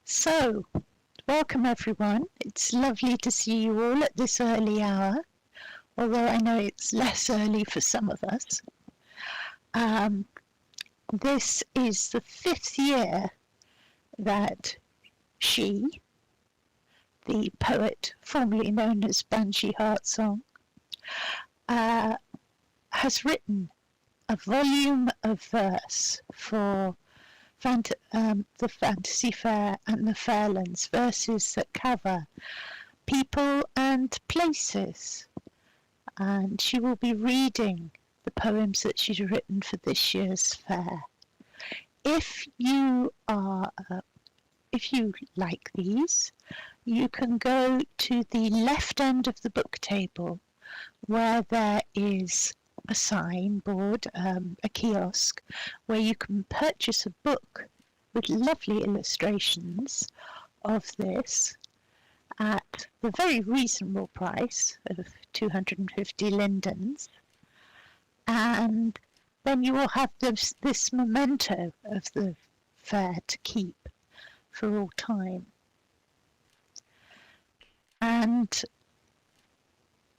So, welcome everyone. It's lovely to see you all at this early hour, although I know it's less early for some of us. Um, this is the 5th year that Shee, the poet formerly known as Banshee Heartsong, has written a volume of verse for the Fantasy Fair and the Fairlands, verses that cover people and places. And she will be reading the poems that she's written for this year's fair. If you like these, you can go to the left end of the book table where there is a signboard, a kiosk, where you can purchase a book with lovely illustrations of this at the very reasonable price of 250 lindens. And then you will have this memento of the fair to keep for all time. And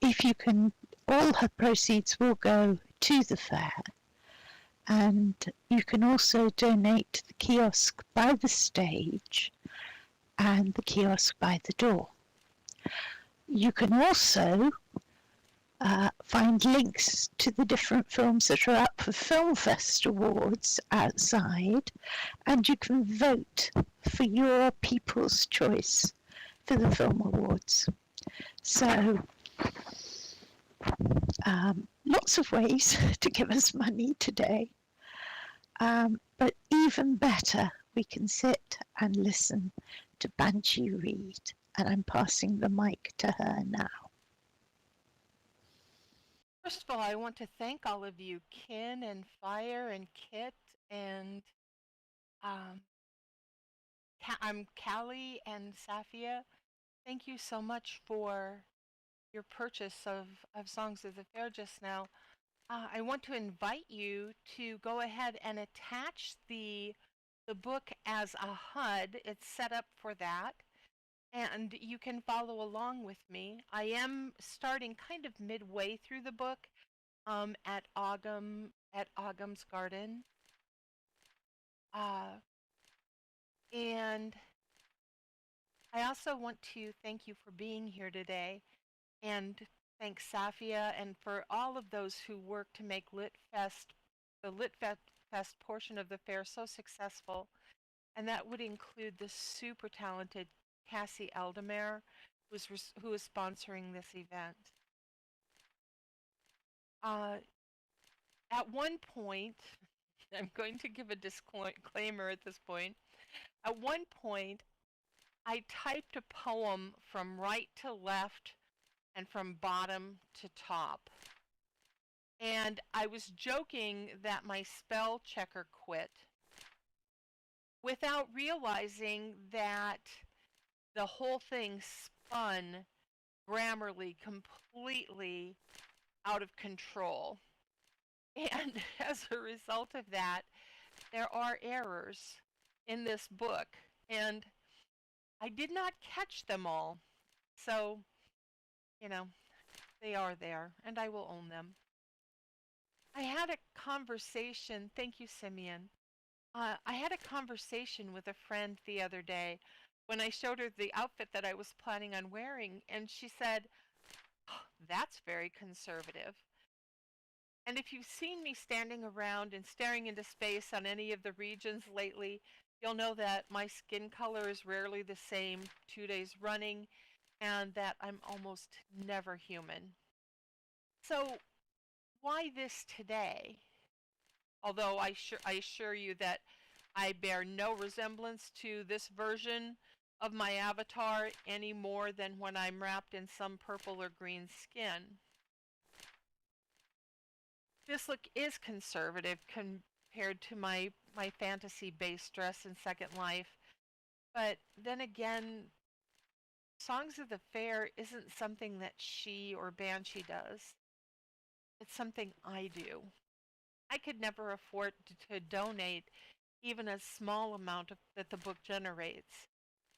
if you can, all her proceeds will go to the fair. And you can also donate to the kiosk by the stage and the kiosk by the door. You can also find links to the different films that are up for Film Fest awards outside, and you can vote for your people's choice for the film awards. So lots of ways to give us money today, but even better, we can sit and listen to Banshee read, and I'm passing the mic to her now. First of all, I want to thank all of you, Kin and Fire and Kit and I'm Callie and Safia. Thank you so much for your purchase of Songs of the Fair just now. I want to invite you to go ahead and attach the book as a HUD. It's set up for that. And you can follow along with me. I am starting kind of midway through the book at Ogham's Garden. And I also want to thank you for being here today and thank Safia and for all of those who work to make the Lit Fest portion of the fair so successful. And that would include the super talented Cassie Eldemare, who is sponsoring this event. At one point, I'm going to give a disclaimer at this point. At one point, I typed a poem from right to left and from bottom to top. And I was joking that my spell checker quit without realizing that the whole thing spun Grammarly completely out of control. And as a result of that, there are errors in this book, and I did not catch them all. So, they are there, and I will own them. I had a conversation, thank you, Simeon. I had a conversation with a friend the other day when I showed her the outfit that I was planning on wearing, and she said, oh, that's very conservative. And if you've seen me standing around and staring into space on any of the regions lately, you'll know that my skin color is rarely the same 2 days running and that I'm almost never human. So, why this today? Although I assure you that I bear no resemblance to this version of my avatar any more than when I'm wrapped in some purple or green skin. This look is conservative compared to my fantasy-based dress in Second Life, but then again, Songs of the Fair isn't something that Shee or Banshee does. It's something I do. I could never afford to donate even a small amount that the book generates.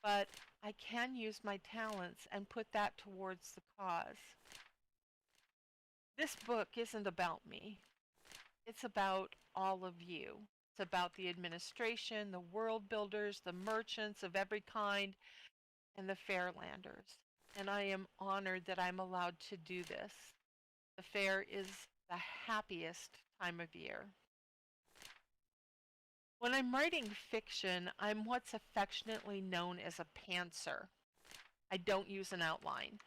but I can use my talents and put that towards the cause. This book isn't about me. It's about all of you. It's about the administration, the world builders, the merchants of every kind, and the Fairlanders. And I am honored that I'm allowed to do this. The fair is the happiest time of year. When I'm writing fiction, I'm what's affectionately known as a pantser. I don't use an outline.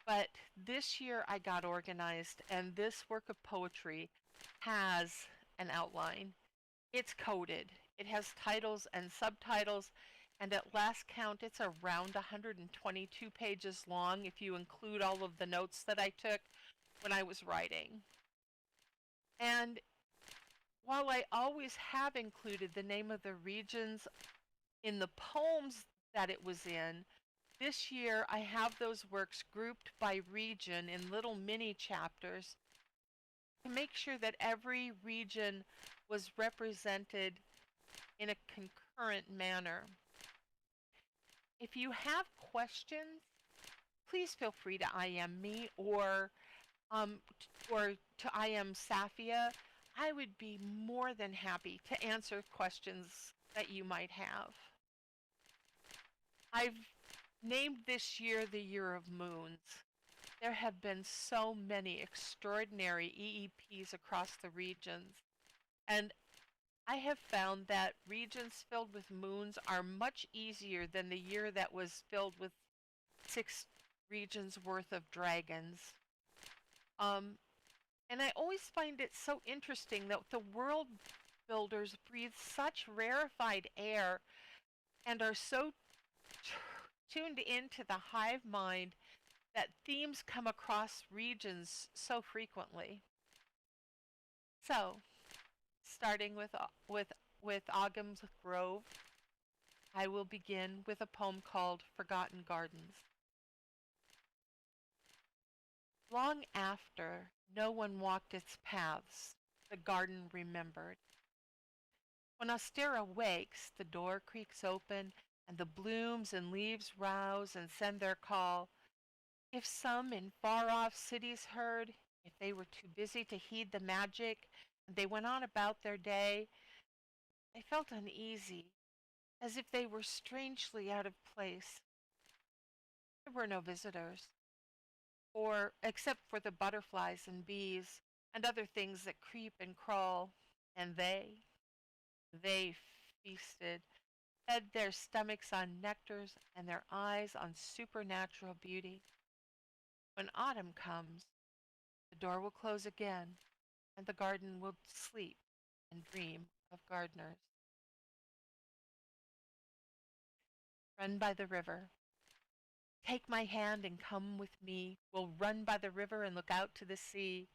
But this year I got organized, and this work of poetry has an outline. It's coded. It has titles and subtitles, and at last count, it's around 122 pages long if you include all of the notes that I took when I was writing. And while I always have included the name of the regions in the poems that it was in, this year I have those works grouped by region in little mini chapters to make sure that every region was represented in a concurrent manner. If you have questions, please feel free to IM me um, or to IM Safia. I would be more than happy to answer questions that you might have. I've named this year the Year of Moons. There have been so many extraordinary EEPs across the regions, and I have found that regions filled with moons are much easier than the year that was filled with 6 regions worth of dragons. Um, and I always find it so interesting that the world builders breathe such rarefied air and are so tuned into the hive mind that themes come across regions so frequently. So, starting with Ogham's Grove, I will begin with a poem called Forgotten Gardens. Long after no one walked its paths, the garden remembered. When Ostera wakes, the door creaks open, and the blooms and leaves rouse and send their call. If some in far-off cities heard, if they were too busy to heed the magic, and they went on about their day, they felt uneasy, as if they were strangely out of place. There were no visitors, or except for the butterflies and bees and other things that creep and crawl, and they feasted, fed their stomachs on nectars and their eyes on supernatural beauty. When autumn comes, the door will close again, and the garden will sleep and dream of gardeners. Run by the river. Take my hand and come with me. We'll run by the river and look out to the sea.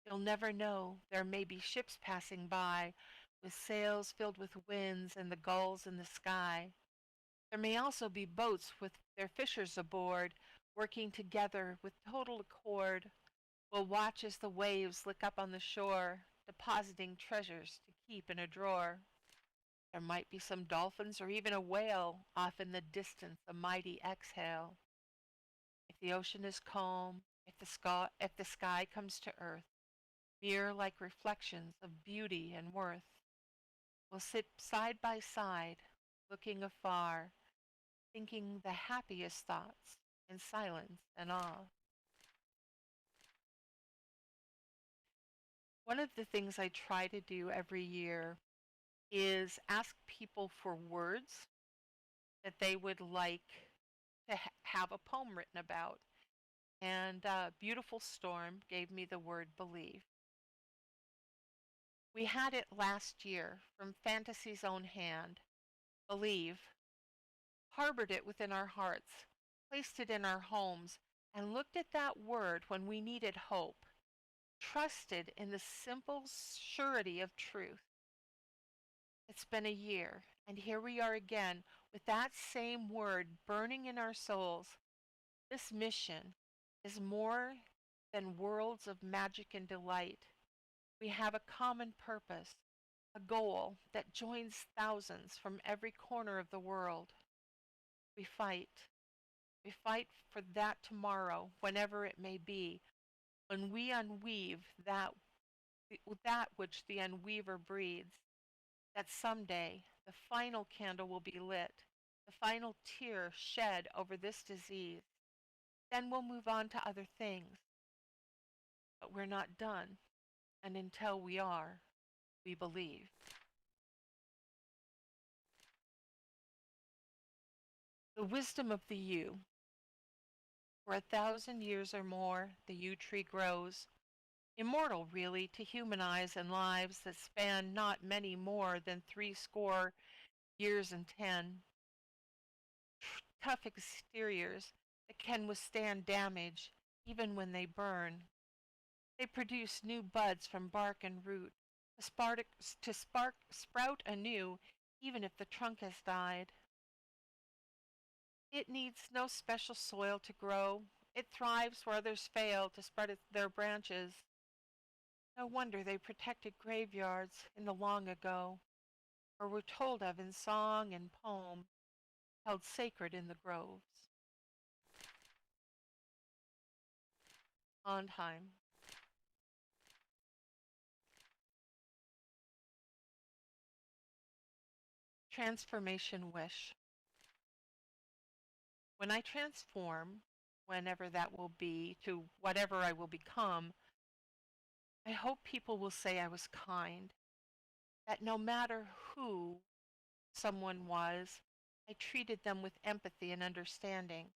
You'll never know. There may be ships passing by, with sails filled with winds and the gulls in the sky. There may also be boats with their fishers aboard, working together with total accord. We'll watch as the waves lick up on the shore, depositing treasures to keep in a drawer. There might be some dolphins or even a whale off in the distance, a mighty exhale. If the ocean is calm, if the sky comes to earth, mirror like reflections of beauty and worth, we'll sit side by side, looking afar, thinking the happiest thoughts in silence and awe. One of the things I try to do every year is ask people for words that they would like to have a poem written about. And Beautiful Storm gave me the word believe. We had it last year from Fantasy's own hand. Believe, harbored it within our hearts, placed it in our homes, and looked at that word when we needed hope, trusted in the simple surety of truth. It's been a year, and here we are again with that same word burning in our souls. This mission is more than worlds of magic and delight. We have a common purpose, a goal that joins thousands from every corner of the world. We fight. We fight for that tomorrow, whenever it may be, when we unweave that which the unweaver breeds, that someday the final candle will be lit, the final tear shed over this disease. Then we'll move on to other things. But we're not done, and until we are, we believe. The wisdom of the yew. For 1,000 years or more, the yew tree grows, immortal really to human eyes and lives that span not many more than 60 years and 10. Tough exteriors that can withstand damage even when they burn. They produce new buds from bark and root to sprout anew even if the trunk has died. It needs no special soil to grow. It thrives where others fail to spread their branches. No wonder they protected graveyards in the long ago, or were told of in song and poem, held sacred in the groves. Sondheim. Transformation wish. When I transform, whenever that will be, to whatever I will become, I hope people will say I was kind, that no matter who someone was, I treated them with empathy and understanding,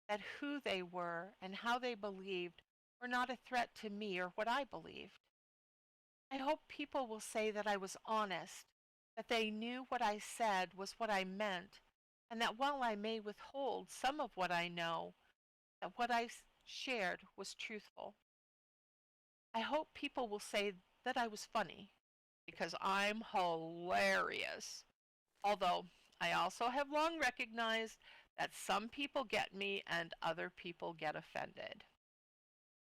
that who they were and how they believed were not a threat to me or what I believed. I hope people will say that I was honest, that they knew what I said was what I meant, and that while I may withhold some of what I know, that what I shared was truthful. I hope people will say that I was funny, because I'm hilarious. Although I also have long recognized that some people get me and other people get offended.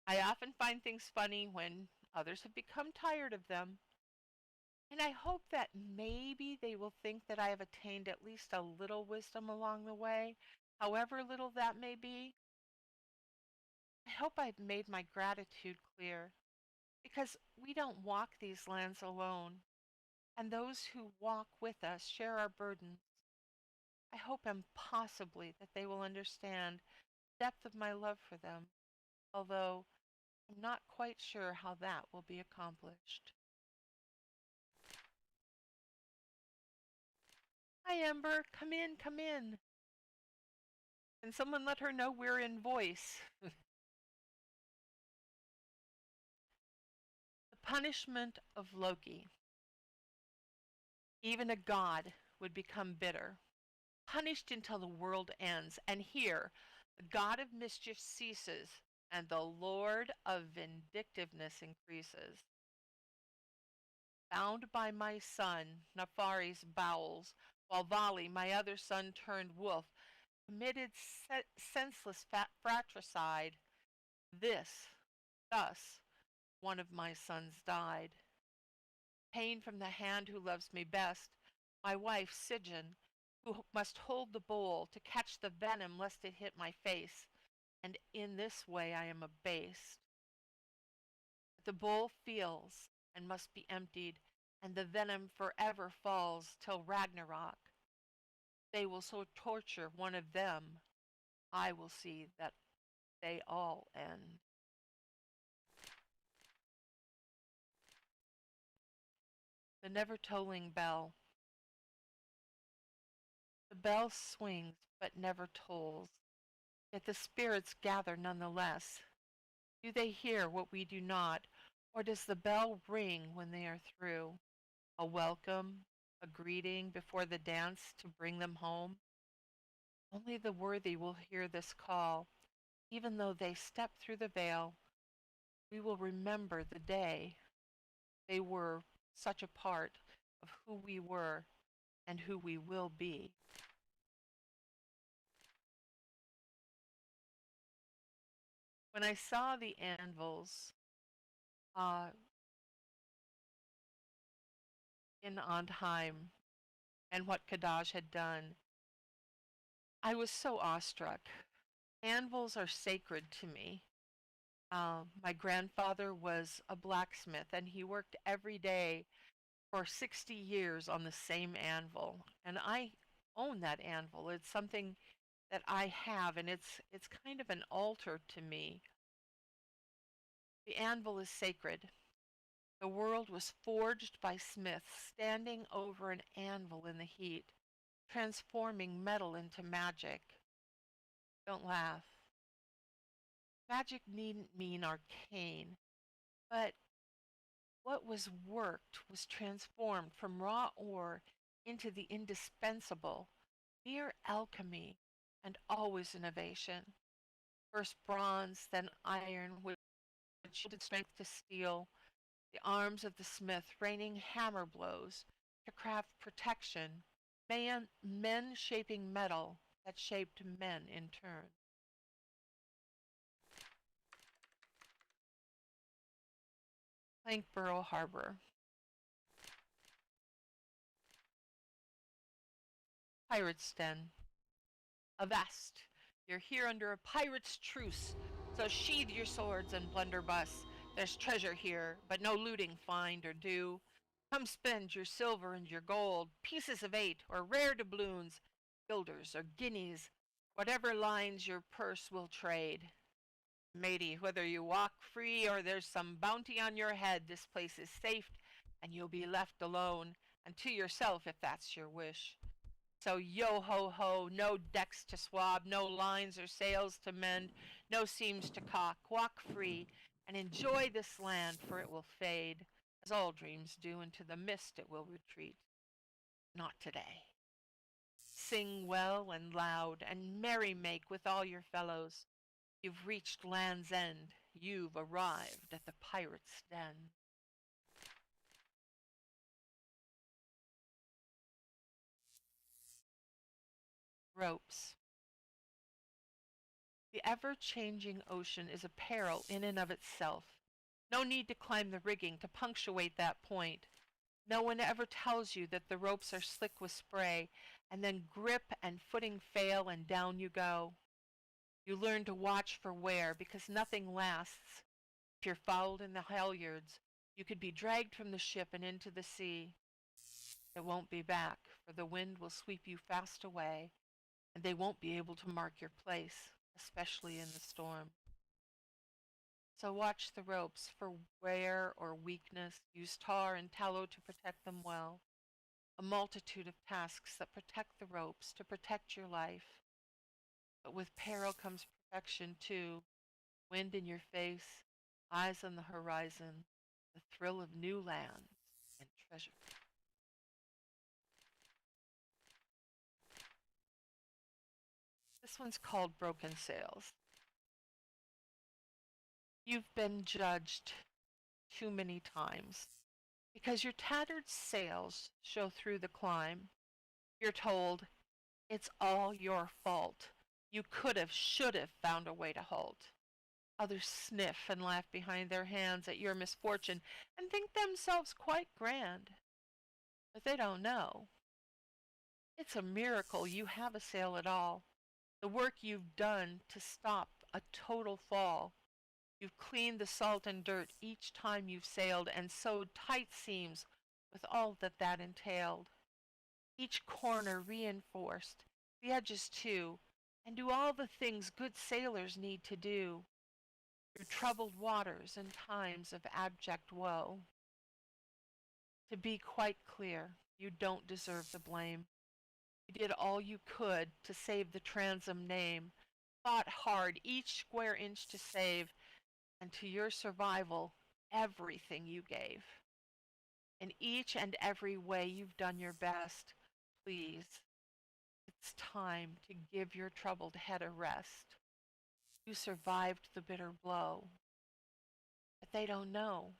I often find things funny when others have become tired of them. And I hope that maybe they will think that I have attained at least a little wisdom along the way, however little that may be. I hope I've made my gratitude clear, because we don't walk these lands alone, and those who walk with us share our burdens. I hope impossibly that they will understand the depth of my love for them, although I'm not quite sure how that will be accomplished. Hi, Ember. Come in, come in. Can someone let her know we're in voice? The punishment of Loki. Even a god would become bitter, punished until the world ends. And here, the god of mischief ceases, and the lord of vindictiveness increases. Bound by my son, Nefari's bowels, while Vali, my other son turned wolf, committed senseless fratricide. Thus, one of my sons died. Pain from the hand who loves me best, my wife Sidhe, who must hold the bowl to catch the venom lest it hit my face, and in this way I am abased. The bowl feels and must be emptied, and the venom forever falls till Ragnarok. They will so torture one of them, I will see that they all end. The never tolling bell. The bell swings but never tolls, yet the spirits gather nonetheless. Do they hear what we do not, or does the bell ring when they are through? A welcome, a greeting before the dance to bring them home? Only the worthy will hear this call. Even though they step through the veil, we will remember the day they were such a part of who we were and who we will be. When I saw the anvils uh, in Andheim and what Kadash had done, I was so awestruck. Anvils are sacred to me. My grandfather was a blacksmith and he worked every day for 60 years on the same anvil. And I own that anvil. It's something that I have, and it's kind of an altar to me. The anvil is sacred. The world was forged by smiths standing over an anvil in the heat, transforming metal into magic. Don't laugh. Magic needn't mean arcane, but what was worked was transformed from raw ore into the indispensable, mere alchemy, and always innovation. First bronze, then iron, which yielded strength to steel, the arms of the smith raining hammer blows to craft protection, men shaping metal that shaped men in turn. Plankborough Harbor. Pirate's Den. Avast! You're here under a pirate's truce, so sheathe your swords and blunderbuss. There's treasure here, but no looting find or do. Come spend your silver and your gold, pieces of 8 or rare doubloons, guilders or guineas, whatever lines your purse will trade. Matey, whether you walk free or there's some bounty on your head, this place is safe and you'll be left alone, and to yourself if that's your wish. So yo ho ho, no decks to swab, no lines or sails to mend, no seams to caulk. Walk free and enjoy this land, for it will fade, as all dreams do, into the mist it will retreat. Not today. Sing well and loud, and merry make with all your fellows. You've reached land's end. You've arrived at the pirate's den. Ropes. The ever-changing ocean is a peril in and of itself. No need to climb the rigging to punctuate that point. No one ever tells you that the ropes are slick with spray, and then grip and footing fail and down you go. You learn to watch for wear because nothing lasts. If you're fouled in the halyards, you could be dragged from the ship and into the sea. It won't be back, for the wind will sweep you fast away, and they won't be able to mark your place, especially in the storm. So watch the ropes for wear or weakness. Use tar and tallow to protect them well. A multitude of tasks that protect the ropes to protect your life. But with peril comes perfection too. Wind in your face, eyes on the horizon, the thrill of new lands and treasure. This one's called Broken Sails. You've been judged too many times because your tattered sails show through the climb. You're told, it's all your fault. You could have, should have found a way to halt. Others sniff and laugh behind their hands at your misfortune and think themselves quite grand. But they don't know. It's a miracle you have a sail at all. The work you've done to stop a total fall. You've cleaned the salt and dirt each time you've sailed and sewed tight seams with all that entailed. Each corner reinforced, the edges too, and do all the things good sailors need to do. Through troubled waters and times of abject woe. To be quite clear, you don't deserve the blame. You did all you could to save the transom name, fought hard each square inch to save, and to your survival, everything you gave. In each and every way you've done your best. Please, it's time to give your troubled head a rest. You survived the bitter blow, but they don't know.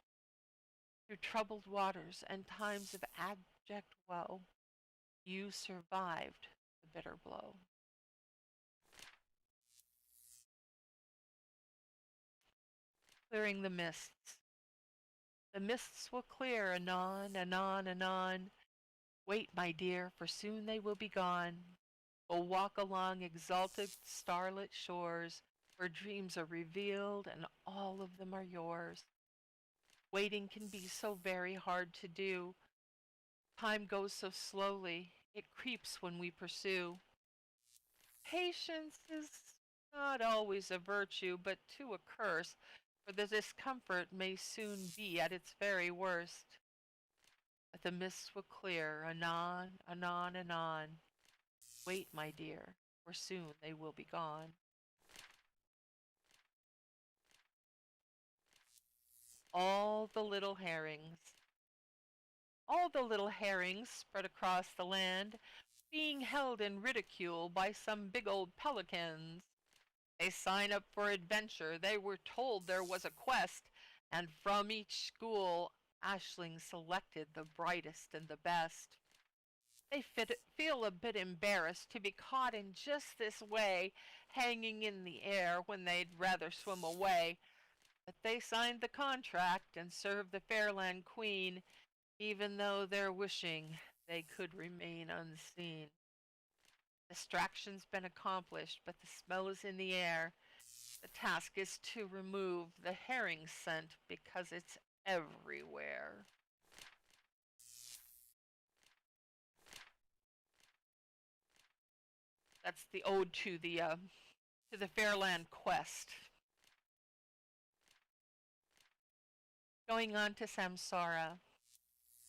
Through troubled waters and times of abject woe, you survived the bitter blow. Clearing the mists. The mists will clear anon, anon, anon. Wait, my dear, for soon they will be gone. will walk along exalted starlit shores where dreams are revealed and all of them are yours. Waiting can be so very hard to do. Time goes so slowly, it creeps when we pursue. Patience is not always a virtue, but too a curse, for the discomfort may soon be at its very worst. But the mists will clear, anon, anon, anon. Wait, my dear, for soon they will be gone. All the little herrings. All the little herrings spread across the land, being held in ridicule by some big old pelicans. They sign up for adventure. They were told there was a quest, and from each school, Aisling selected the brightest and the best. They feel a bit embarrassed to be caught in just this way, hanging in the air when they'd rather swim away. But they signed the contract and served the Fairland Queen, even though they're wishing they could remain unseen. Distraction's been accomplished, but the smell is in the air. The task is to remove the herring scent because it's everywhere. That's the ode to the Fairland quest. Going on to Samsara.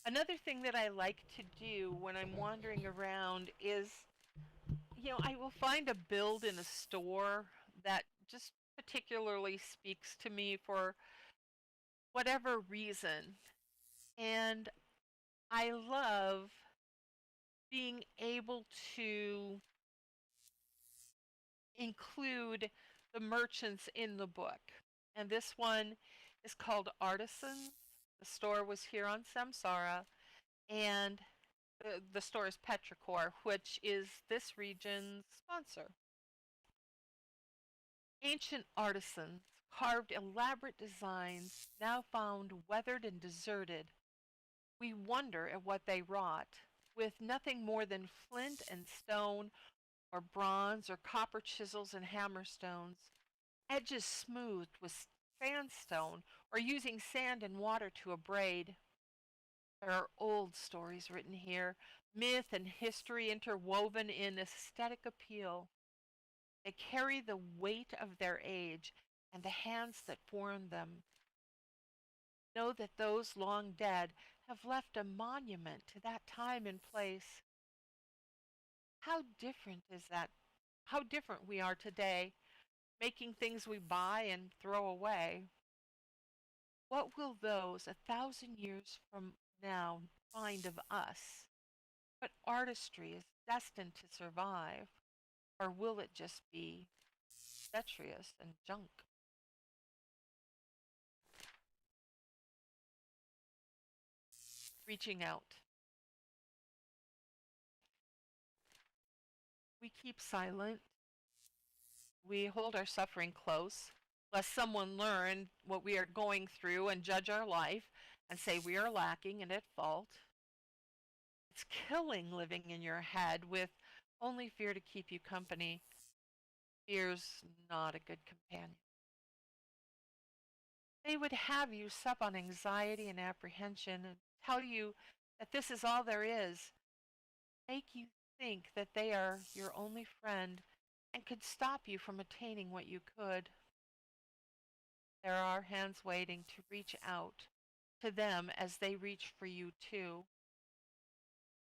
Another thing that I like to do when I'm wandering around is, I will find a build in a store that just particularly speaks to me for whatever reason. And I love being able to include the merchants in the book. And this one is called Artisans. The store was here on Samsara, and the store is Petrichor, which is this region's sponsor. Ancient artisans carved elaborate designs now found weathered and deserted. We wonder at what they wrought, with nothing more than flint and stone, or bronze or copper chisels and hammerstones, edges smoothed with sandstone, or using sand and water to abrade. There are old stories written here, myth and history interwoven in aesthetic appeal. They carry the weight of their age and the hands that formed them. Know that those long dead have left a monument to that time and place. How different is that? How different we are today, making things we buy and throw away. What will those 1,000 years from now find of us? What artistry is destined to survive? Or will it just be detritus and junk? Reaching out. We keep silent. We hold our suffering close, lest someone learn what we are going through and judge our life and say we are lacking and at fault. It's killing living in your head with only fear to keep you company. Fear's not a good companion. They would have you sup on anxiety and apprehension and tell you that this is all there is, make you think that they are your only friend and could stop you from attaining what you could. There are hands waiting to reach out to them as they reach for you too.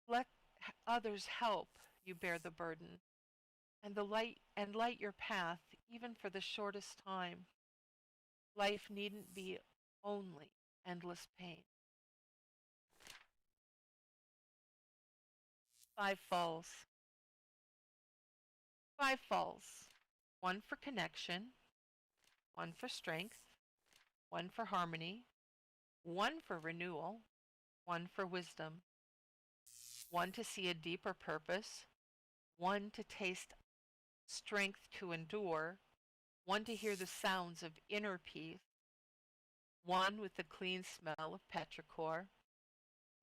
Let others help you bear the burden and light your path even for the shortest time. Life needn't be only endless pain. 5 falls. 5 falls. One for connection, one for strength, one for harmony, one for renewal, one for wisdom, one to see a deeper purpose, one to taste strength to endure, one to hear the sounds of inner peace, one with the clean smell of petrichor,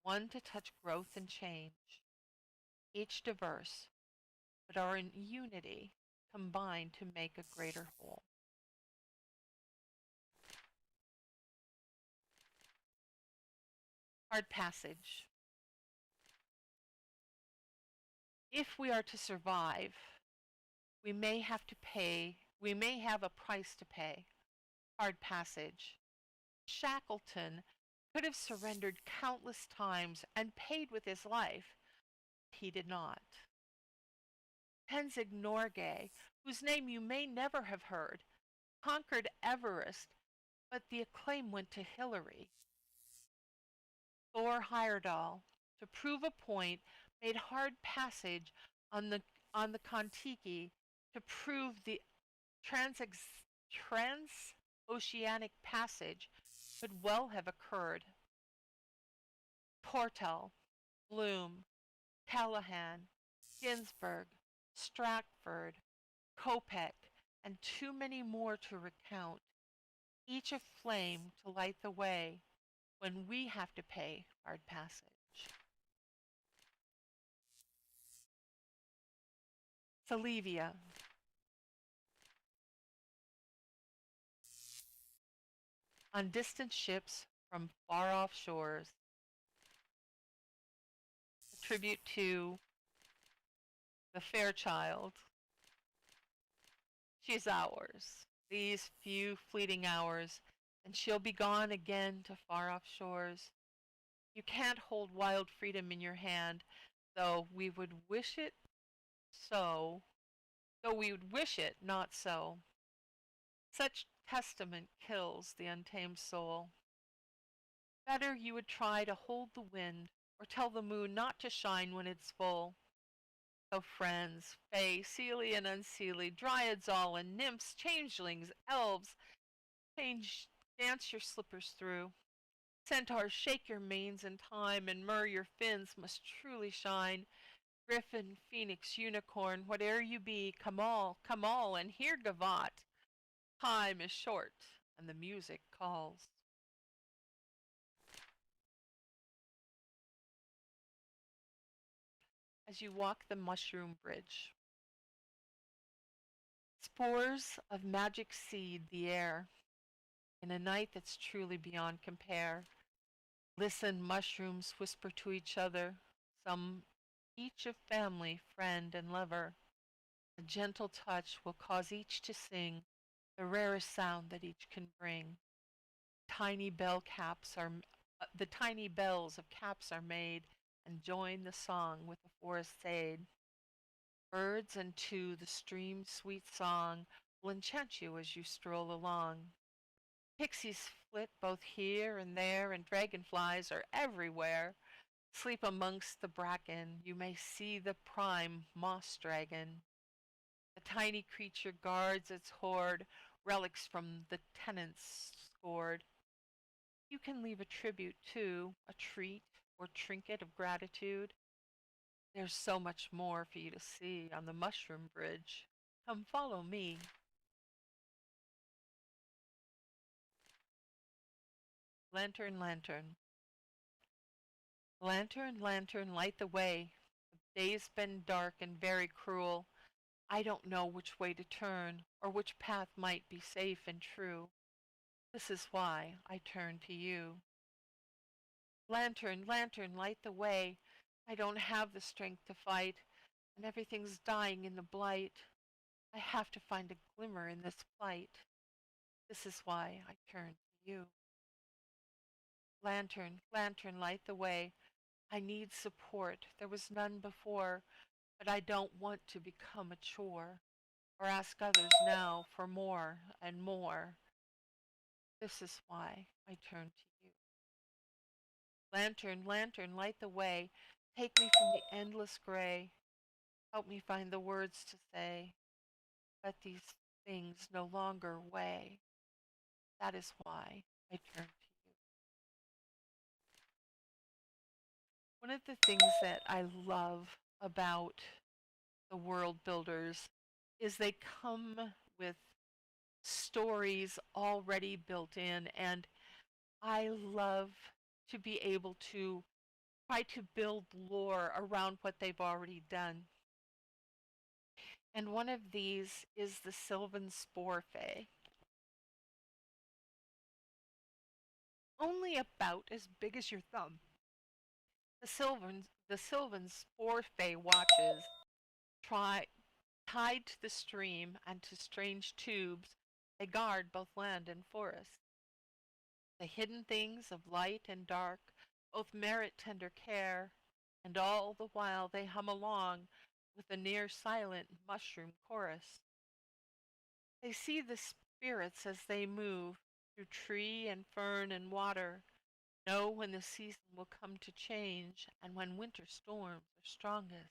one to touch growth and change, each diverse, but are in unity, combined to make a greater whole. Hard passage. If we are to survive, we may have a price to pay. Hard passage. Shackleton could have surrendered countless times and paid with his life. He did not. Tenzing Norgay, whose name you may never have heard, conquered Everest, but the acclaim went to Hillary. Thor Heyerdahl, to prove a point, made hard passage on the Kon-Tiki to prove the transoceanic passage could well have occurred. Tortel, Bloom, Callahan, Ginsberg, Stratford, Kopek, and too many more to recount, each a flame to light the way when we have to pay hard passage. Salivia. On distant ships from far-off shores, a tribute to the Fairchild. She's ours, these few fleeting hours, and she'll be gone again to far-off shores. You can't hold wild freedom in your hand, though we would wish it so, though we would wish it not so. Such testament kills the untamed soul. Better you would try to hold the wind, or tell the moon not to shine when it's full. So friends, fae, seelie and unseelie, dryads all and nymphs, changelings, elves, dance your slippers through. Centaurs, shake your manes in time, and mer, your fins must truly shine. Griffin, phoenix, unicorn, whate'er you be, come all, and here gavotte. Time is short, and the music calls. As you walk the mushroom bridge, spores of magic seed the air, in a night that's truly beyond compare. Listen, mushrooms whisper to each other, some each of family, friend, and lover. A gentle touch will cause each to sing the rarest sound that each can bring. Tiny bell caps are the tiny bells of caps are made and join the song with the forest sade. Birds and too the stream's sweet song will enchant you as you stroll along. Pixies flit both here and there, and dragonflies are everywhere. Sleep amongst the bracken, you may see the prime moss dragon. The tiny creature guards its hoard, relics from the tenants scored. You can leave a tribute too, a treat or trinket of gratitude. There's so much more for you to see on the mushroom bridge. Come follow me. Lantern, lantern. Lantern, lantern, light the way. The day's been dark and very cruel. I don't know which way to turn, or which path might be safe and true. This is why I turn to you. Lantern, lantern, light the way. I don't have the strength to fight, and everything's dying in the blight. I have to find a glimmer in this plight. This is why I turn to you. Lantern, lantern, light the way. I need support. There was none before, but I don't want to become a chore or ask others now for more and more. This is why I turn to you. Lantern, lantern, light the way. Take me from the endless gray. Help me find the words to say. Let these things no longer weigh. That is why I turn to you. One of the things that I love about the world builders is they come with stories already built in, and I love to be able to try to build lore around what they've already done. And one of these is the Sylvan Spore Fae. Only about as big as your thumb. The Sylvan Spore Fae watches, try, tied to the stream and to strange tubes, they guard both land and forest. The hidden things of light and dark both merit tender care, and all the while they hum along with a near silent mushroom chorus. They see the spirits as they move through tree and fern and water, know when the season will come to change and when winter storms are strongest.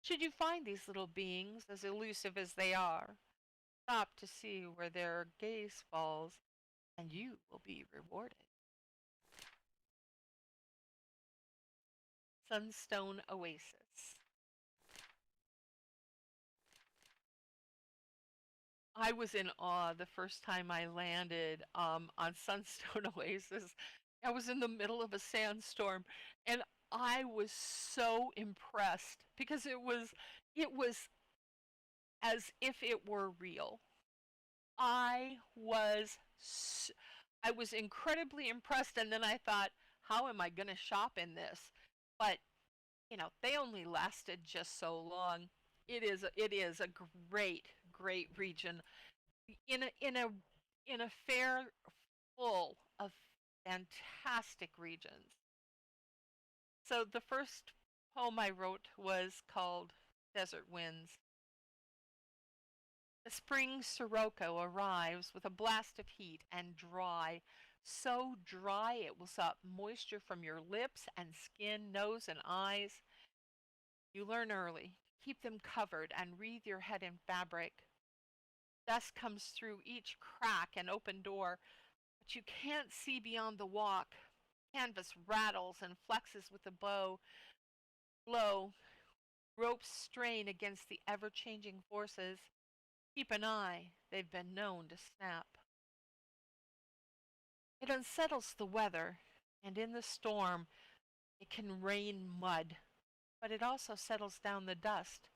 Should you find these little beings, as elusive as they are, stop to see where their gaze falls, and you will be rewarded. Sunstone Oasis. I was in awe the first time I landed on Sunstone Oasis. I was in the middle of a sandstorm, and I was so impressed because it was as if it were real. I was I was incredibly impressed, and then I thought, how am I going to shop in this? But they only lasted just so long. It is a great region in a fair full of fantastic regions. So the first poem I wrote was called Desert Winds. The spring sirocco arrives with a blast of heat and dry, so dry it will suck moisture from your lips and skin, nose and eyes. You learn early to keep them covered and wreathe your head in fabric. Dust comes through each crack and open door, but you can't see beyond the walk. Canvas rattles and flexes with the blow. Ropes strain against the ever-changing forces. Keep an eye, they've been known to snap. It unsettles the weather, and in the storm it can rain mud, but it also settles down the dust,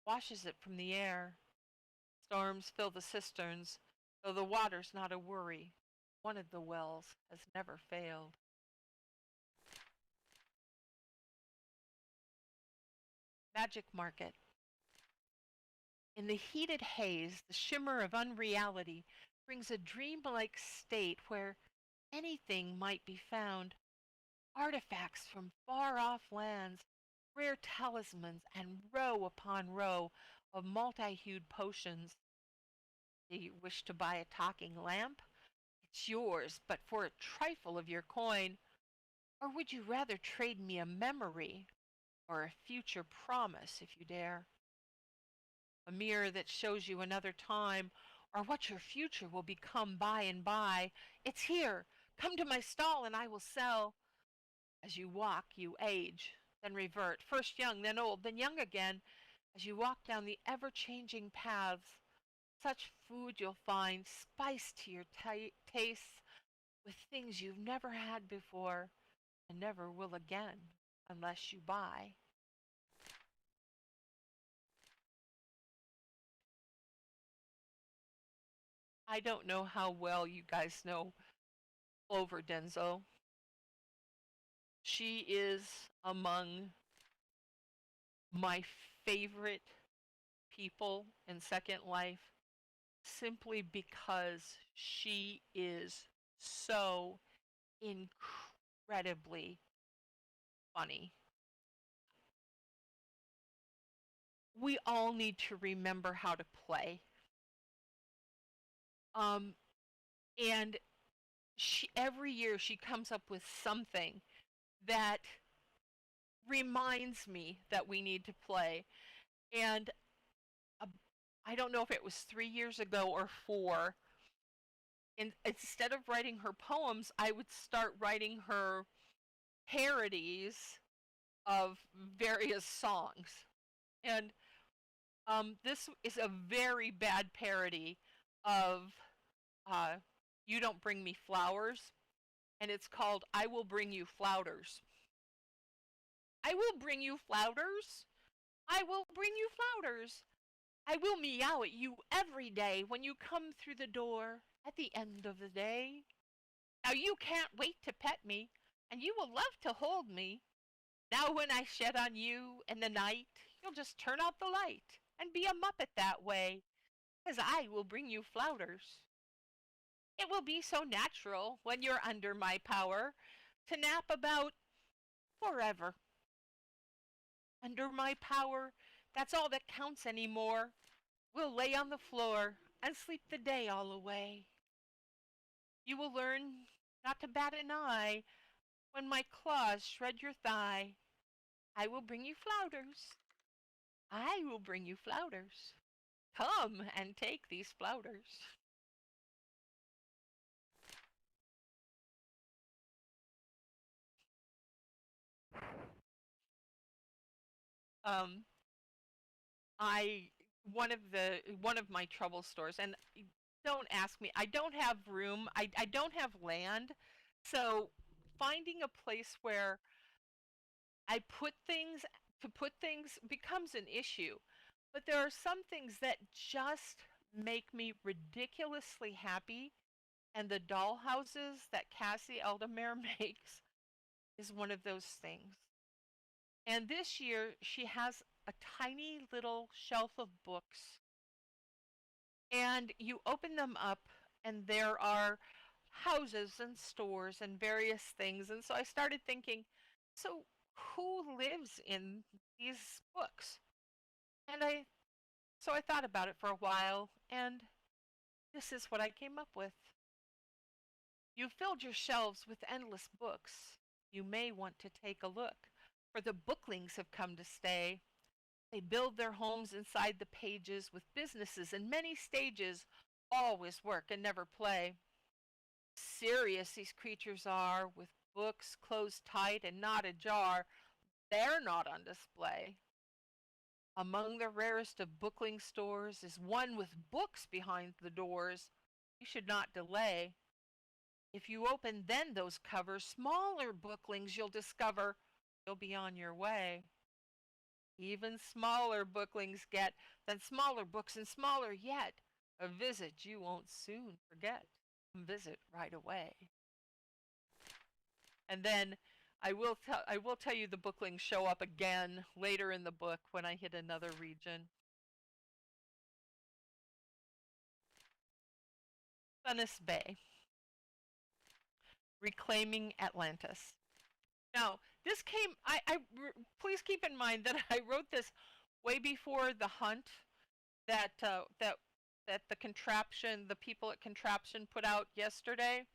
washes it from the air. Storms fill the cisterns, though the water's not a worry. One of the wells has never failed. Magic Market. In the heated haze, the shimmer of unreality brings a dreamlike state where anything might be found. Artifacts from far off lands, rare talismans, and row upon row of multi-hued potions. Do you wish to buy a talking lamp? It's yours, but for a trifle of your coin. Or would you rather trade me a memory or a future promise if you dare? A mirror that shows you another time or what your future will become by and by. It's here. Come to my stall and I will sell. As you walk, you age, then revert, first young, then old, then young again, as you walk down the ever-changing paths. Such food you'll find, spiced to your tastes with things you've never had before and never will again unless you buy. I don't know how well you guys know Clover Denzo. She is among my favorite people in Second Life simply because she is so incredibly funny. We all need to remember how to play. Um, and every year she comes up with something that reminds me that we need to play. And uh, I don't know if it was 3 years ago or four. And instead of writing her poems, I would start writing her parodies of various songs. And this is a very bad parody of uh, You Don't Bring Me Flowers. And it's called I Will Bring You Flouters. I will bring you flouters? I will bring you flowers. I will meow at you every day when you come through the door at the end of the day. Now you can't wait to pet me, and you will love to hold me. Now when I shed on you in the night, you'll just turn out the light and be a muppet that way, 'cause I will bring you flowers. It will be so natural when you're under my power to nap about forever. Under my power, that's all that counts anymore. We'll lay on the floor and sleep the day all away. You will learn not to bat an eye when my claws shred your thigh. I will bring you flowers. I will bring you flowers. Come and take these flowers. Um, I one of my trouble stores, and don't ask me. I don't have room. I don't have land, so finding a place where I put things becomes an issue. But there are some things that just make me ridiculously happy, and the dollhouses that Cassie Eldemare makes is one of those things. And this year she has a tiny little shelf of books, and you open them up and there are houses and stores and various things. And so I started thinking, so who lives in these books? And I thought about it for a while, and this is what I came up with. You filled your shelves with endless books. You may want to take a look, for the booklings have come to stay. They build their homes inside the pages with businesses in many stages, always work and never play. Serious these creatures are, with books closed tight and not ajar. They're not on display. Among the rarest of bookling stores is one with books behind the doors. You should not delay. If you open then those covers, smaller booklings you'll discover, you'll be on your way. Even smaller booklings get than smaller books, and smaller yet, a visit you won't soon forget. Visit right away. And then I will tell you the booklings show up again later in the book when I hit another region. Venice Bay, Reclaiming Atlantis. Now, this came, please keep in mind that I wrote this way before the hunt that, that the people at Contraption put out yesterday.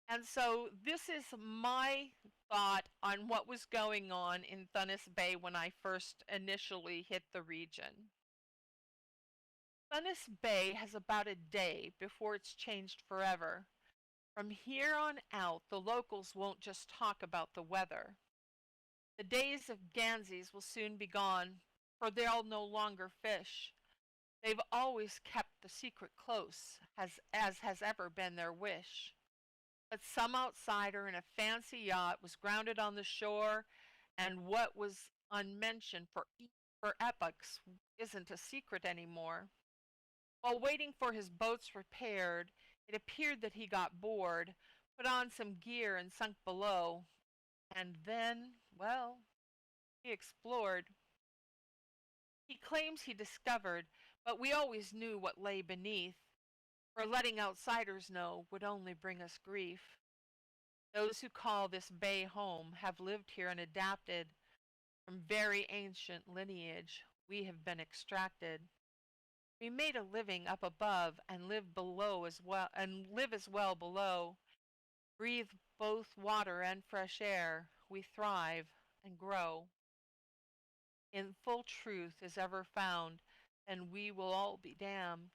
And so this is my thought on what was going on in Venice Bay when I first initially hit the region. Venice Bay has about a day before it's changed forever. From here on out, the locals won't just talk about the weather. The days of Ganses will soon be gone, for they'll no longer fish. They've always kept the secret close, as has ever been their wish. But some outsider in a fancy yacht was grounded on the shore, and what was unmentioned for epochs isn't a secret anymore. While waiting for his boats repaired, it appeared that he got bored, put on some gear and sunk below, and then, well, he explored. He claims he discovered, but we always knew what lay beneath, for letting outsiders know would only bring us grief. Those who call this bay home have lived here and adapted. From very ancient lineage, we have been extracted. We made a living up above and live below as well, and live as well below. Breathe both water and fresh air. We thrive and grow. In full truth is ever found, and we will all be damned.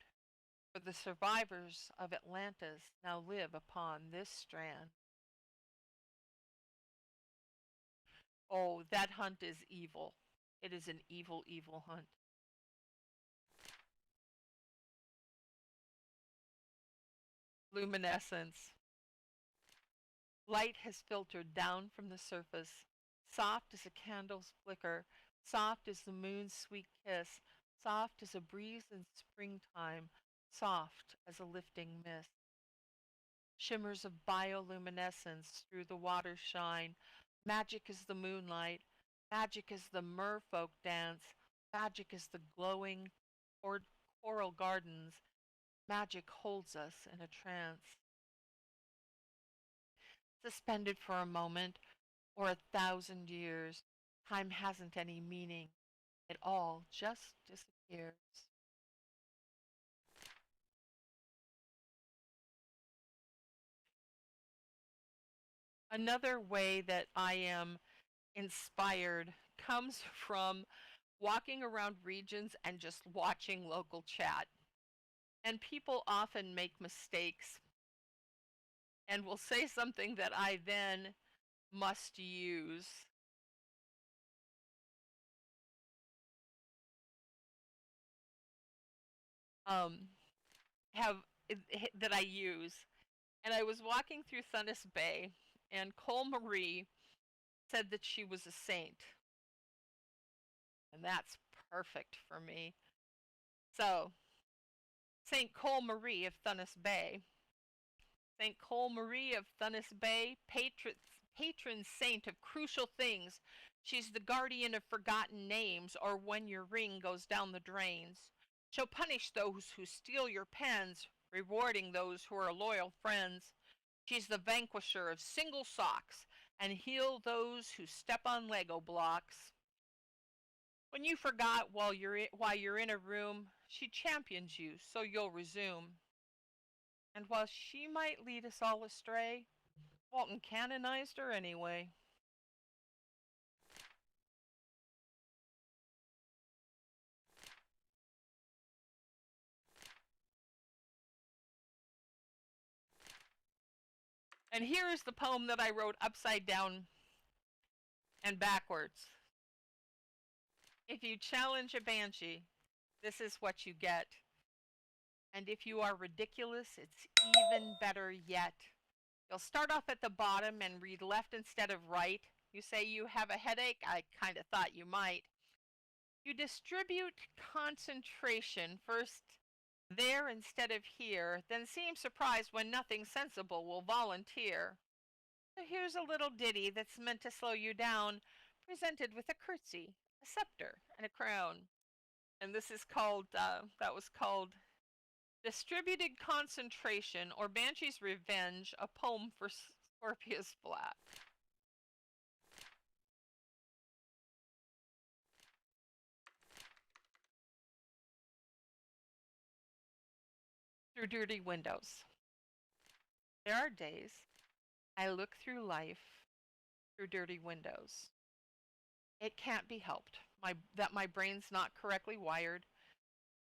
For the survivors of Atlantis now live upon this strand. Oh, that hunt is evil. It is an evil, evil hunt. Luminescence. Light has filtered down from the surface, soft as a candle's flicker, Soft as the moon's sweet kiss, soft as a breeze in springtime, soft as a lifting mist. Shimmers of bioluminescence through the water shine, magic as the moonlight, magic as the merfolk dance, magic as the glowing coral gardens, magic holds us in a trance. Suspended for a moment or 1,000 years, time hasn't any meaning. It all just disappears. Another way that I am inspired comes from walking around regions and just watching local chat. And people often make mistakes and will say something that I then must use. Um, have that I use. And I was walking through Thunis Bay, and Cole Marie said that she was a saint. And that's perfect for me. So, St. Cole Marie of Thunis Bay. St. Cole Marie of Thunis Bay, patron saint of crucial things. She's the guardian of forgotten names, or when your ring goes down the drains. She'll punish those who steal your pens, rewarding those who are loyal friends. She's the vanquisher of single socks, and heal those who step on Lego blocks. When you forgot while you're in a room, she champions you so you'll resume. And while she might lead us all astray, Walton canonized her anyway. And here is the poem that I wrote upside down and backwards. If you challenge a banshee, this is what you get. And if you are ridiculous, it's even better yet. You'll start off at the bottom and read left instead of right. You say you have a headache? I kind of thought you might. You distribute concentration first there instead of here, then seem surprised when nothing sensible will volunteer. So here's a little ditty that's meant to slow you down, presented with a curtsy, a scepter, and a crown. And this is called, that was called Distributed Concentration, or Banshee's Revenge, a poem for Scorpius Black. Through dirty windows. There are days I look through life through dirty windows. It can't be helped that my brain's not correctly wired.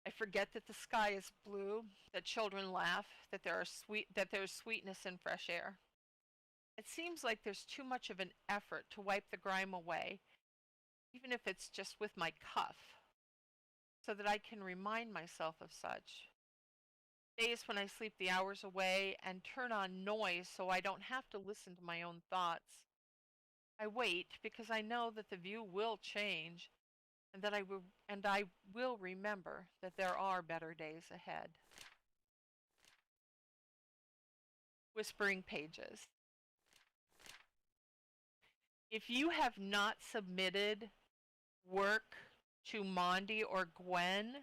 I forget that the sky is blue, that children laugh, that there's sweetness in fresh air. It seems like there's too much of an effort to wipe the grime away, even if it's just with my cuff, so that I can remind myself of such. Days when I sleep the hours away and turn on noise so I don't have to listen to my own thoughts. I wait because I know that the view will change, and that I will remember that there are better days ahead. Whispering Pages. If you have not submitted work to Mondi or Gwen,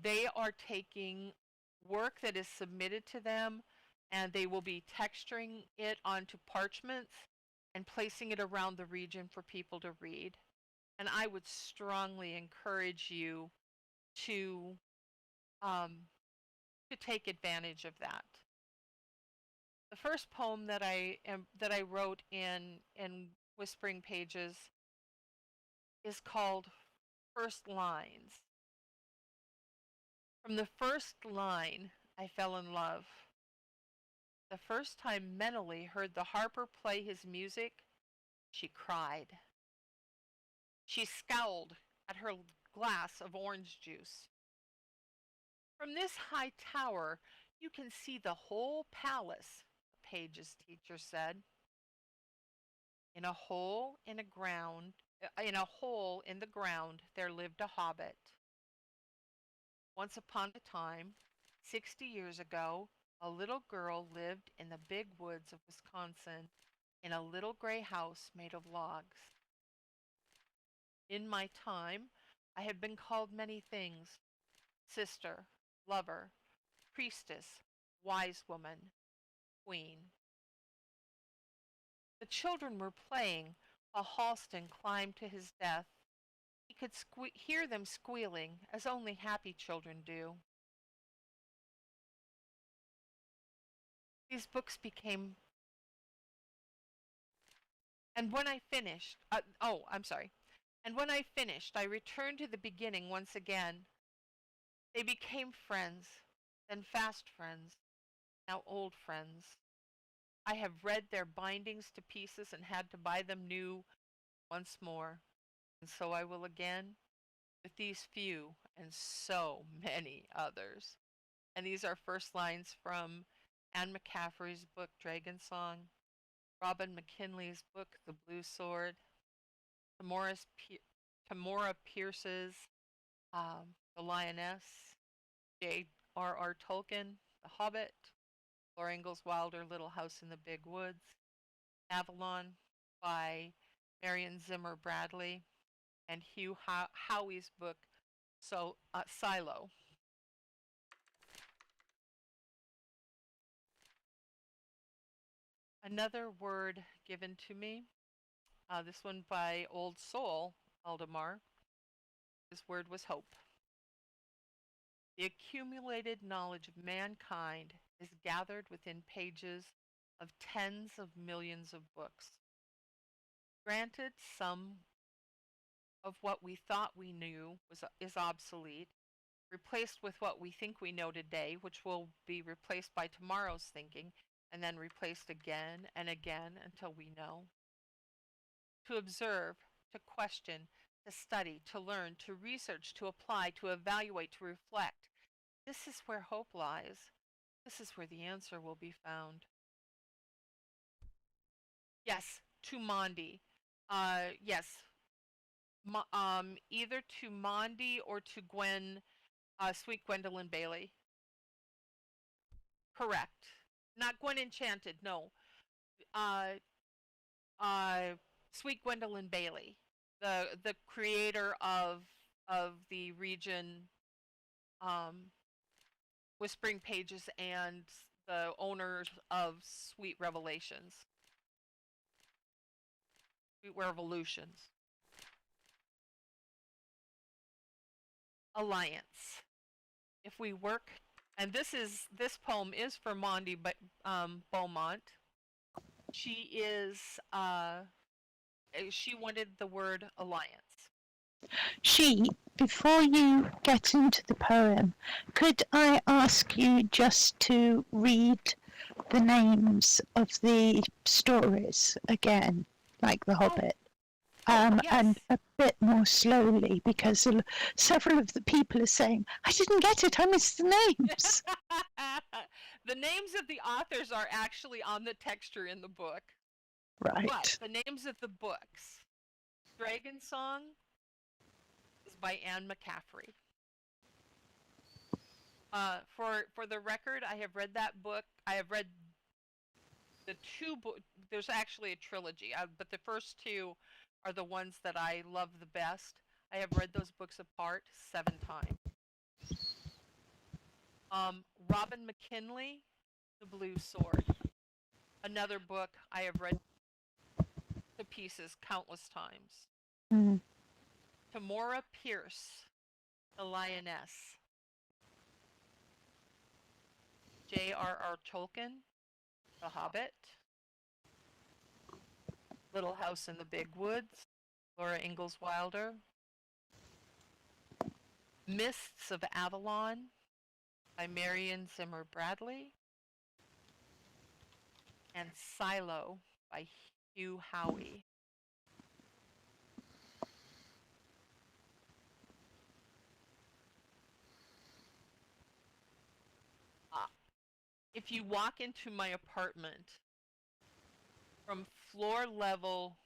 they are taking work that is submitted to them, and they will be texturing it onto parchments and placing it around the region for people to read. And I would strongly encourage you to um, take advantage of that. The first poem that I wrote in Whispering Pages is called First Lines. From the first line, I fell in love. The first time Menely heard the harper play his music, she cried. She scowled at her glass of orange juice. From this high tower, you can see the whole palace, Page's teacher said. In a hole in the ground there lived a hobbit. Once upon a time, 60 years ago, a little girl lived in the big woods of Wisconsin in a little gray house made of logs. In my time, I have been called many things: sister, lover, priestess, wise woman, queen. The children were playing while Halston climbed to his death. He could hear them squealing, as only happy children do. These books became, and when I finished, I'm sorry. And when I finished, I returned to the beginning once again. They became friends, then fast friends, now old friends. I have read their bindings to pieces and had to buy them new once more. And so I will again, with these few and so many others. And these are first lines from Anne McCaffrey's book, Dragon Song, Robin McKinley's book, The Blue Sword, Tamora Pierce's The Lioness, J.R.R. Tolkien, The Hobbit, Laura Ingalls Wilder, Little House in the Big Woods, Avalon by Marion Zimmer Bradley, and Hugh Howey's book, Silo. Another word given to me, this one by Old Soul Aldemar. His word was hope. The accumulated knowledge of mankind is gathered within pages of tens of millions of books. Granted, some of what we thought we knew is obsolete, replaced with what we think we know today, which will be replaced by tomorrow's thinking, and then replaced again and again until we know. To observe, to question, to study, to learn, to research, to apply, to evaluate, to reflect. This is where hope lies. This is where the answer will be found. Yes, to Mondi. Yes. Either to Mondi or to Gwen, Sweet Gwendolyn Bailey. Correct. Not Gwen Enchanted, no. Uh, Sweet Gwendolyn Bailey, the creator of the region, Whispering Pages, and the owners of Sweet Revelations. Sweet Revolutions. Alliance. If we work, and this poem is for Mondi Beaumont. She wanted the word alliance. Shee, before you get into the poem, could I ask you just to read the names of the stories again, like The Hobbit? Yes. And a bit more slowly, because several of the people are saying, I didn't get it, I missed the names. The names of the authors are actually on the texture in the book. Right. But the names of the books: Dragon Song is by Anne McCaffrey. For the record, I have read that book. I have read the two books. There's actually a trilogy, but the first two are the ones that I love the best. I have read those books apart 7 times. Robin McKinley, The Blue Sword. Another book I have read to pieces countless times. Mm. Tamora Pierce, The Lioness. J.R.R. Tolkien, The Hobbit. Little House in the Big Woods, Laura Ingalls Wilder. Mists of Avalon by Marion Zimmer Bradley. And Silo by Hugh Howey. If you walk into my apartment from floor level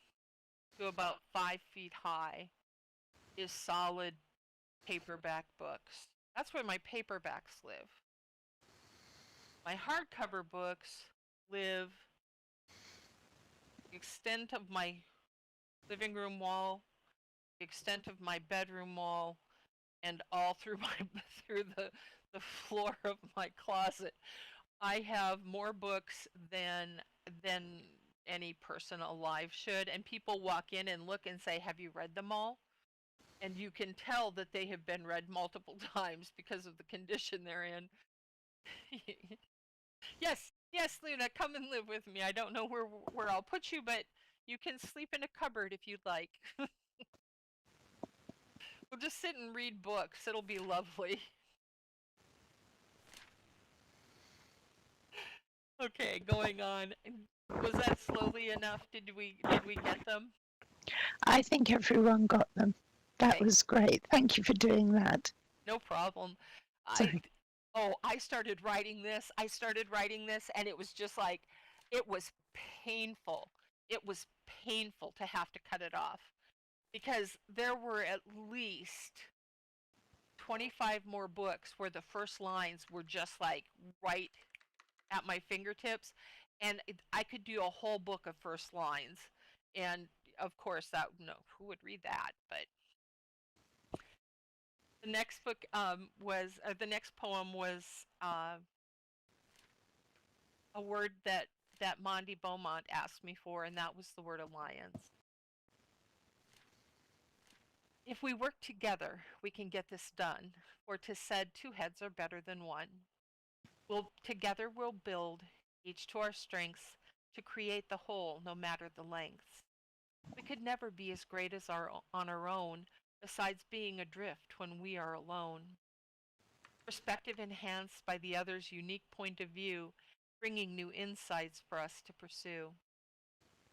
to about 5 feet high is solid paperback books. That's where my paperbacks live. My hardcover books live the extent of my living room wall, the extent of my bedroom wall, and all through through the floor of my closet. I have more books than any person alive should, and people walk in and look and say, "Have you read them all?" And you can tell that they have been read multiple times because of the condition they're in. Yes, yes, Luna, come and live with me. I don't know where I'll put you, but you can sleep in a cupboard if you'd like. We'll just sit and read books. It'll be lovely. Okay, going on. Was that slowly enough? Did we get them? I think everyone got them. That Okay. was great. Thank you for doing that. No problem. Sorry. I started writing this. And it was just like, it was painful. It was painful to have to cut it off because there were at least 25 more books where the first lines were just like right at my fingertips, and I could do a whole book of first lines. And of course, that no, who would read that? But the next book the next poem was a word that Mondi Beaumont asked me for, and that was the word alliance. If we work together, we can get this done, for 'tis said 2 heads are better than 1. Together we'll build, each to our strengths, to create the whole, no matter the lengths. We could never be as great as on our own, besides being adrift when we are alone. Perspective enhanced by the other's unique point of view, bringing new insights for us to pursue.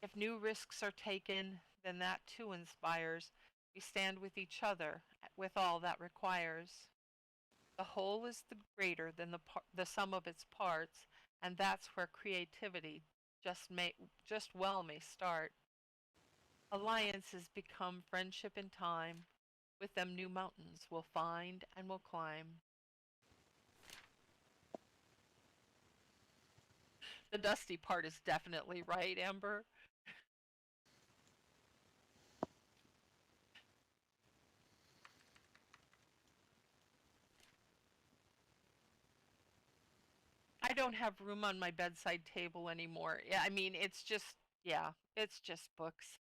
If new risks are taken, then that too inspires. We stand with each other, with all that requires. The whole is the greater than the sum of its parts, and that's where creativity just well may start. Alliances become friendship in time. With them new mountains we'll find and we'll climb. The dusty part is definitely right, Amber. I don't have room on my bedside table anymore. Yeah, I mean, it's just, yeah, it's just books.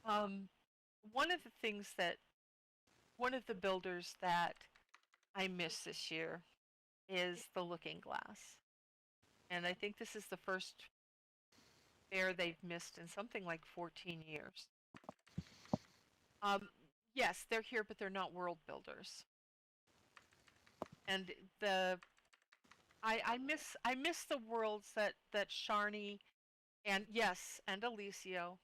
Um, one of the things that, one of the builders that I miss this year is the Looking Glass. And I think this is the first fair they've missed in something like 14 years. Um, yes, they're here, but they're not world builders. And I miss the worlds that Sharni and yes, and Alicio.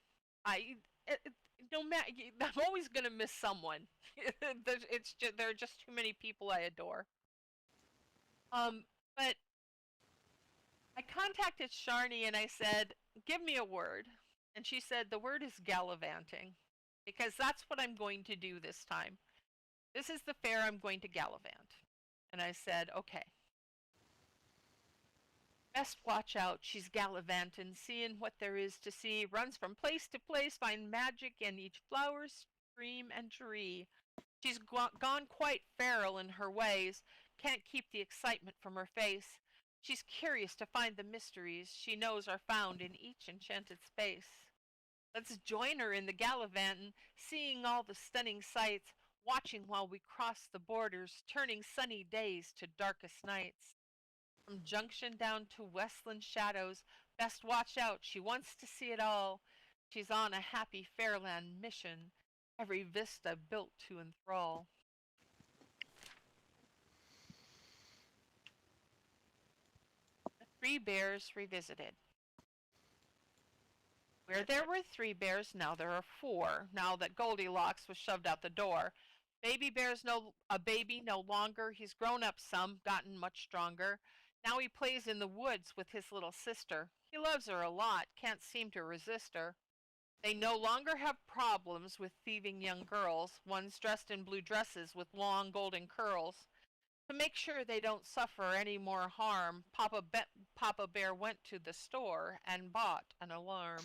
I it, it- no matter, I'm always gonna miss someone. It's just there are just too many people I adore. But I contacted Sharni and I said, "Give me a word," and she said the word is gallivanting, because that's what I'm going to do this time. This is the fair I'm going to gallivant. And I said, "Okay." Best watch out, she's gallivantin', seeing what there is to see, runs from place to place, find magic in each flower, stream, and tree. She's gone quite feral in her ways, can't keep the excitement from her face. She's curious to find the mysteries she knows are found in each enchanted space. Let's join her in the gallivantin', seeing all the stunning sights, watching while we cross the borders, turning sunny days to darkest nights. From Junction down to Westland shadows, best watch out, she wants to see it all. She's on a happy Fairland mission, every vista built to enthrall. The Three Bears Revisited. Where there were 3 bears, now there are 4, now that Goldilocks was shoved out the door. Baby Bear's no a baby no longer, he's grown up some, gotten much stronger. Now he plays in the woods with his little sister. He loves her a lot, can't seem to resist her. They no longer have problems with thieving young girls, ones dressed in blue dresses with long golden curls. To make sure they don't suffer any more harm, Papa Bear went to the store and bought an alarm.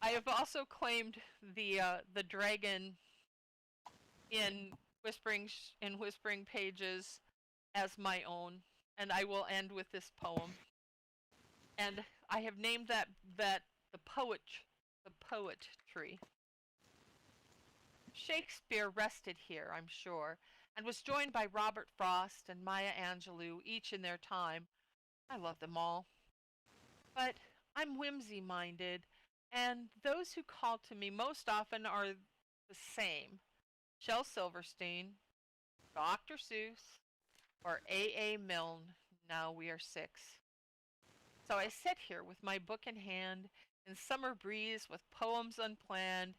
I have also claimed the dragon in Whispering Pages as my own, and I will end with this poem. And I have named that the poet tree. Shakespeare rested here, I'm sure, and was joined by Robert Frost and Maya Angelou, each in their time. I love them all. But I'm whimsy minded, and those who call to me most often are the same: Shel Silverstein, Dr. Seuss, or A. Milne. Now we are six. So I sit here with my book in hand, in summer breeze with poems unplanned,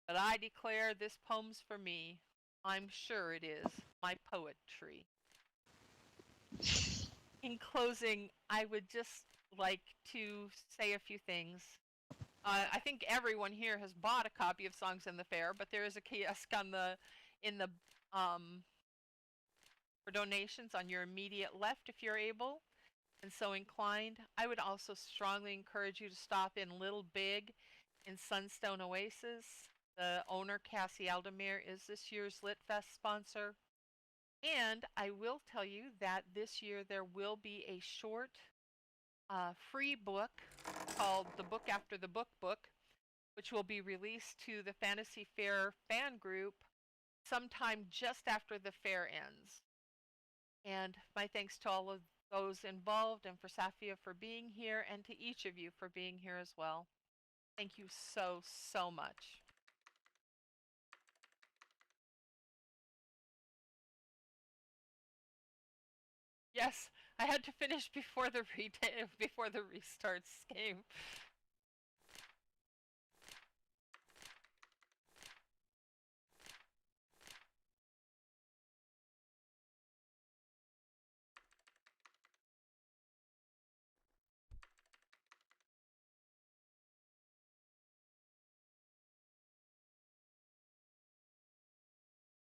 but I declare this poem's for me. I'm sure it is my poetry. In closing, I would just like to say a few things. I think everyone here has bought a copy of Songs in the Fair, but there is a kiosk in the for donations on your immediate left if you're able and so inclined. I would also strongly encourage you to stop in Little Big in Sunstone Oasis. The owner, Cassie Aldemir, is this year's Lit Fest sponsor. And I will tell you that this year there will be a short free book called The Book After the Book, which will be released to the Fantasy Faire fan group sometime just after the fair ends. And my thanks to all of those involved and for Safia for being here and to each of you for being here as well. Thank you so, so much. Yes, I had to finish before the restarts came.